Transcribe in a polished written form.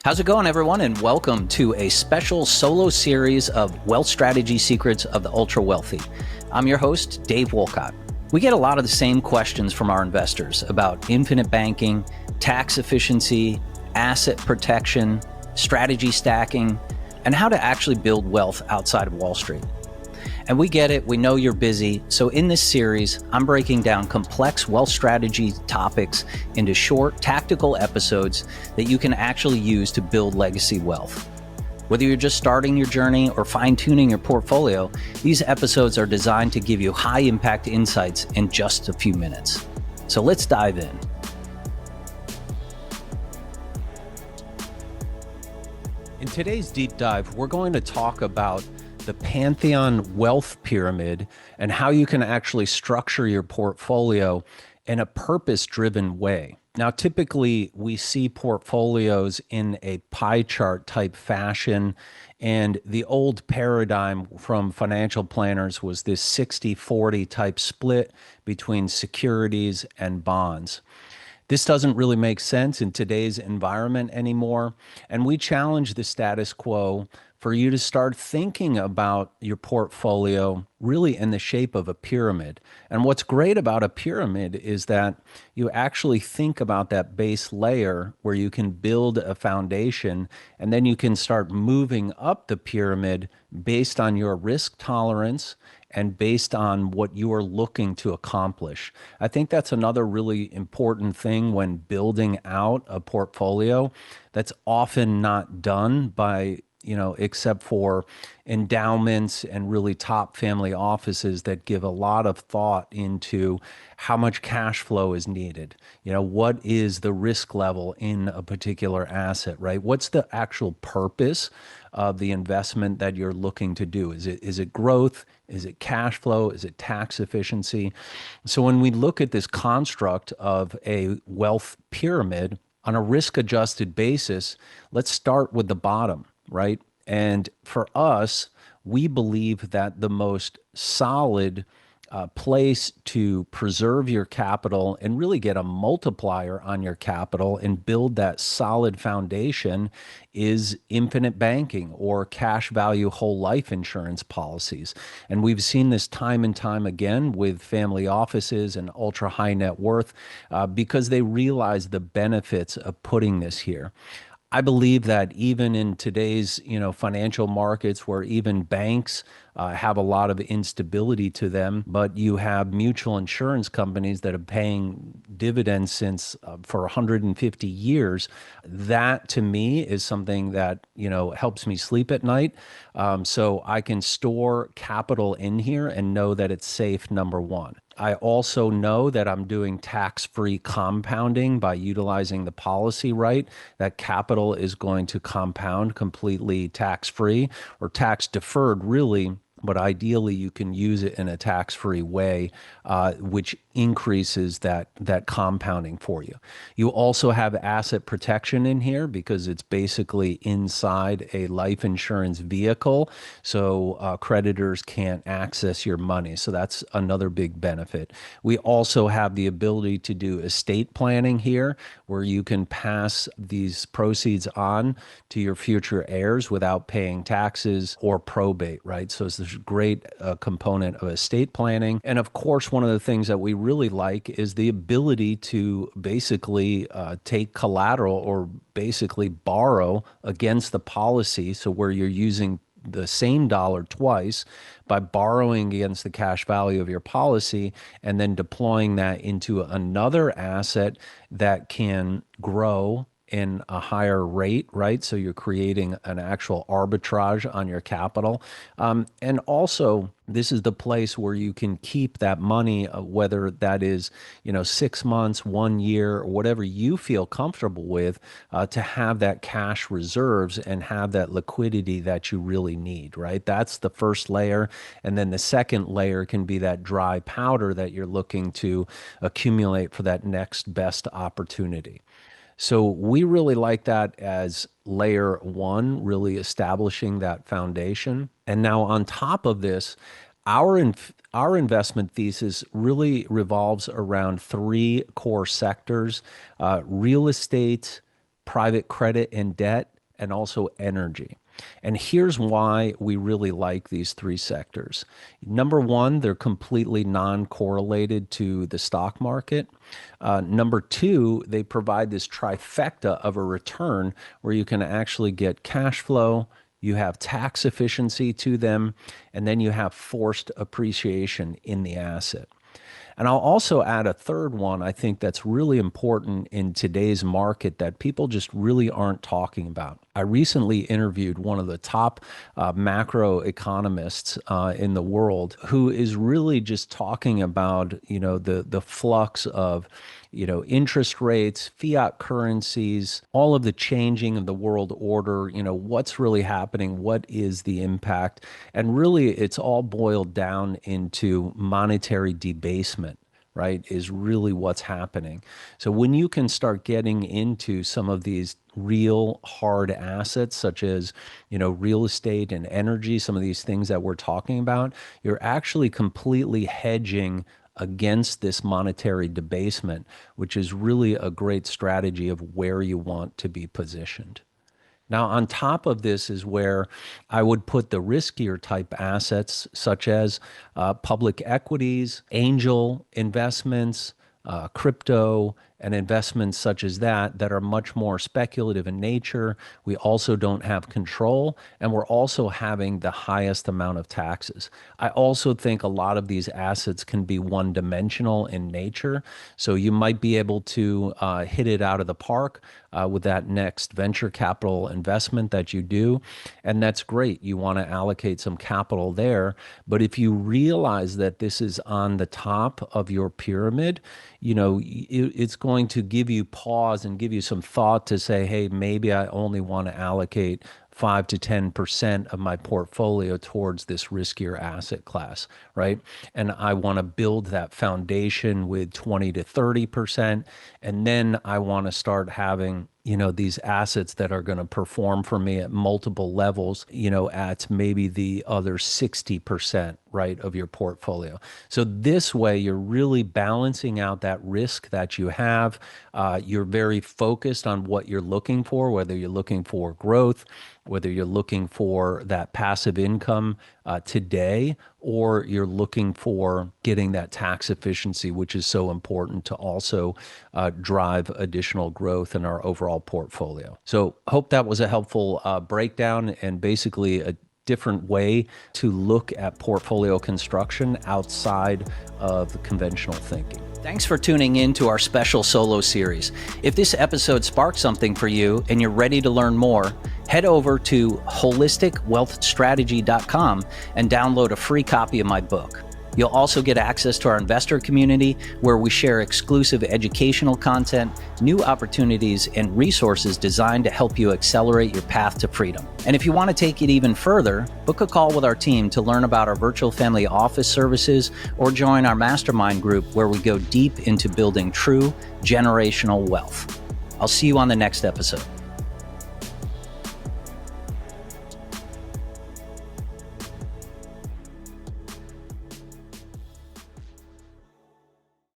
How's it going, everyone? And welcome to a special solo series of wealth strategy secrets of the ultra wealthy. I'm your host, Dave Wolcott. We get a lot of the same questions from our investors about infinite banking, tax efficiency, asset protection, strategy stacking, and how to actually build wealth outside of Wall Street. And we get it, we know you're busy. So in this series, I'm breaking down complex wealth strategy topics into short, tactical episodes that you can actually use to build legacy wealth. Whether you're just starting your journey or fine-tuning your portfolio, these episodes are designed to give you high-impact insights in just a few minutes. So let's dive in. In today's deep dive, we're going to talk about the Pantheon Wealth Pyramid and how you can actually structure your portfolio in a purpose-driven way. Now, typically, we see portfolios in a pie chart type fashion, and the old paradigm from financial planners was this 60-40 type split between securities and bonds. This doesn't really make sense in today's environment anymore, and we challenge the status quo for you to start thinking about your portfolio really in the shape of a pyramid. And what's great about a pyramid is that you actually think about that base layer where you can build a foundation, and then you can start moving up the pyramid based on your risk tolerance and based on what you are looking to accomplish. I think that's another really important thing when building out a portfolio that's often not done by except for endowments and really top family offices that give a lot of thought into how much cash flow is needed. What is the risk level in a particular asset, right? What's the actual purpose of the investment that you're looking to do? Is it growth? Is it cash flow? Is it tax efficiency? So when we look at this construct of a wealth pyramid on a risk-adjusted basis, let's start with the bottom, right? And for us, we believe that the most solid place to preserve your capital and really get a multiplier on your capital and build that solid foundation is infinite banking or cash value whole life insurance policies. And we've seen this time and time again with family offices and ultra high net worth because they realize the benefits of putting this here. I believe that even in today's, financial markets where even banks have a lot of instability to them, but you have mutual insurance companies that are paying dividends since for 150 years. That to me is something that, helps me sleep at night. So I can store capital in here and know that it's safe, number one. I also know that I'm doing tax-free compounding by utilizing the policy right. That capital is going to compound completely tax-free or tax-deferred, really. But ideally, you can use it in a tax-free way, which increases that compounding for you. You also have asset protection in here because it's basically inside a life insurance vehicle, so creditors can't access your money. So that's another big benefit. We also have the ability to do estate planning here, where you can pass these proceeds on to your future heirs without paying taxes or probate, right? So it's this great component of estate planning. And of course, one of the things that we really like is the ability to basically take collateral or basically borrow against the policy. So where you're using the same dollar twice by borrowing against the cash value of your policy and then deploying that into another asset that can grow in a higher rate, right? So you're creating an actual arbitrage on your capital. And also, this is the place where you can keep that money, whether that is, 6 months, 1 year, or whatever you feel comfortable with, to have that cash reserves and have that liquidity that you really need, right? That's the first layer. And then the second layer can be that dry powder that you're looking to accumulate for that next best opportunity. So we really like that as layer one, really establishing that foundation. And now on top of this, our investment thesis really revolves around three core sectors: real estate, private credit and debt, and also energy. And here's why we really like these three sectors. Number one, they're completely non-correlated to the stock market. Number two, they provide this trifecta of a return where you can actually get cash flow, you have tax efficiency to them, and then you have forced appreciation in the asset. And I'll also add a third one I think that's really important in today's market that people just really aren't talking about. I recently interviewed one of the top macro economists in the world who is really just talking about, the flux of, interest rates, fiat currencies, all of the changing of the world order, what's really happening, what is the impact, and really it's all boiled down into monetary debasement, right, is really what's happening. So when you can start getting into some of these real hard assets, such as, real estate and energy, some of these things that we're talking about, you're actually completely hedging against this monetary debasement, which is really a great strategy of where you want to be positioned. Now, on top of this is where I would put the riskier type assets, such as public equities, angel investments, crypto, and investments such as that are much more speculative in nature. We also don't have control, and we're also having the highest amount of taxes. I also think a lot of these assets can be one-dimensional in nature, so you might be able to hit it out of the park with that next venture capital investment that you do, and that's great. You want to allocate some capital there, but if you realize that this is on the top of your pyramid, it's going to give you pause and give you some thought to say, hey, maybe I only want to allocate 5 to 10% of my portfolio towards this riskier asset class, right? And I want to build that foundation with 20 to 30%. And then I want to start having, these assets that are going to perform for me at multiple levels, at maybe the other 60%, right, of your portfolio. So this way, you're really balancing out that risk that you have. You're very focused on what you're looking for, whether you're looking for growth, whether you're looking for that passive income today, or you're looking for getting that tax efficiency, which is so important to also drive additional growth in our overall portfolio. So hope that was a helpful breakdown and basically a different way to look at portfolio construction outside of conventional thinking. Thanks for tuning in to our special solo series. If this episode sparked something for you and you're ready to learn more, head over to holisticwealthstrategy.com and download a free copy of my book. You'll also get access to our investor community where we share exclusive educational content, new opportunities, and resources designed to help you accelerate your path to freedom. And if you want to take it even further, book a call with our team to learn about our virtual family office services or join our mastermind group where we go deep into building true generational wealth. I'll see you on the next episode.